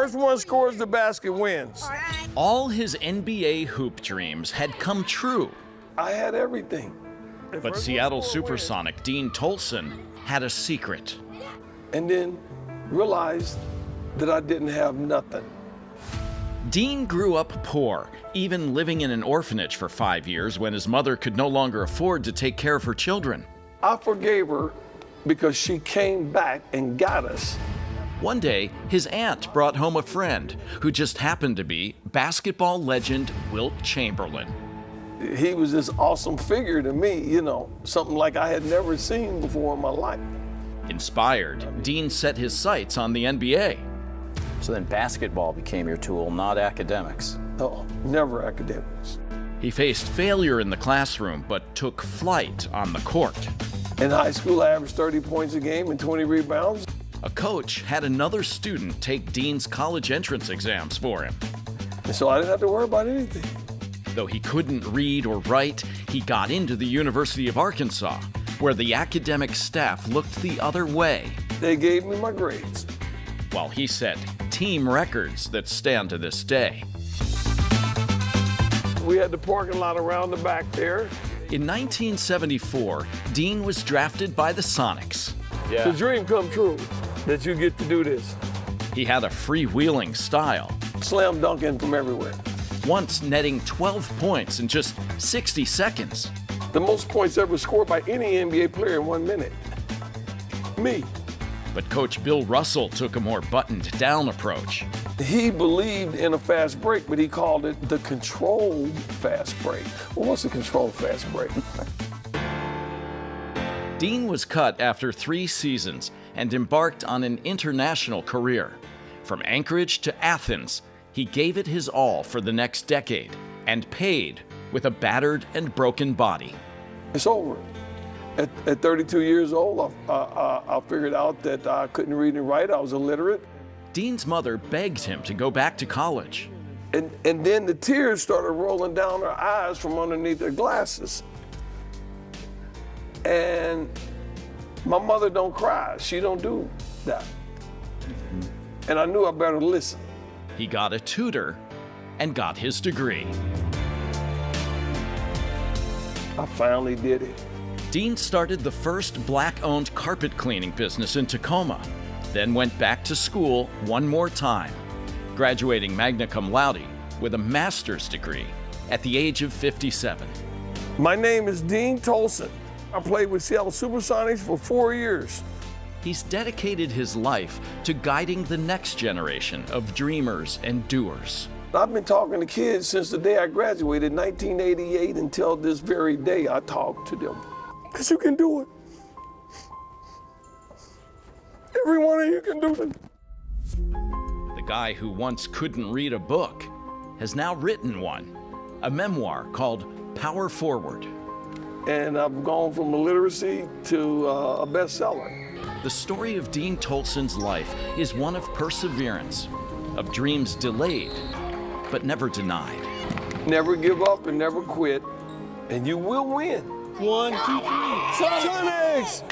First one scores the basket wins. All his NBA hoop dreams had come true. I had everything. But Seattle Supersonic Dean Tolson had a secret. And then realized that I didn't have nothing. Dean grew up poor, even living in an orphanage for 5 years when his mother could no longer afford to take care of her children. I forgave her because she came back and got us. One day, his aunt brought home a friend who just happened to be basketball legend Wilt Chamberlain. He was this awesome figure to me, you know, something like I had never seen before in my life. Inspired, Dean set his sights on the NBA. So then basketball became your tool, not academics. No, never academics. He faced failure in the classroom, but took flight on the court. In high school, I averaged 30 points a game and 20 rebounds. A coach had another student take Dean's college entrance exams for him. And so I didn't have to worry about anything. Though he couldn't read or write, he got into the University of Arkansas, where the academic staff looked the other way. They gave me my grades. While he set team records that stand to this day. We had the parking lot around the back there. In 1974, Dean was drafted by the Sonics. It's a dream come true that you get to do this. He had a freewheeling style, Slam dunking from everywhere. once netting 12 points in just 60 seconds. The most points ever scored by any NBA player in 1 minute. Me. But Coach Bill Russell took a more buttoned-down approach. He believed in a fast break, but he called it the controlled fast break. Well, what's a controlled fast break? Dean was cut after 3 seasons and embarked on an international career. From Anchorage to Athens, he gave it his all for the next decade and paid with a battered and broken body. It's over. At 32 years old, I figured out that I couldn't read and write. I was illiterate. Dean's mother begged him to go back to college. And then the tears started rolling down her eyes from underneath her glasses. And my mother don't cry. She don't do that. And I knew I better listen. He got a tutor and got his degree. I finally did it. Dean started the first black-owned carpet cleaning business in Tacoma, then went back to school one more time, graduating magna cum laude with a master's degree at the age of 57. My name is Dean Tolson. I played with Seattle Supersonics for 4 years. He's dedicated his life to guiding the next generation of dreamers and doers. I've been talking to kids since the day I graduated, 1988, until this very day I talk to them. Because you can do it. Every one of you can do it. The guy who once couldn't read a book has now written one, a memoir called Power Forward. And I've gone from illiteracy to a bestseller. The story of Dean Tolson's life is one of perseverance, of dreams delayed, but never denied. Never give up and never quit, and you will win. 1, 2, 3, Sonics!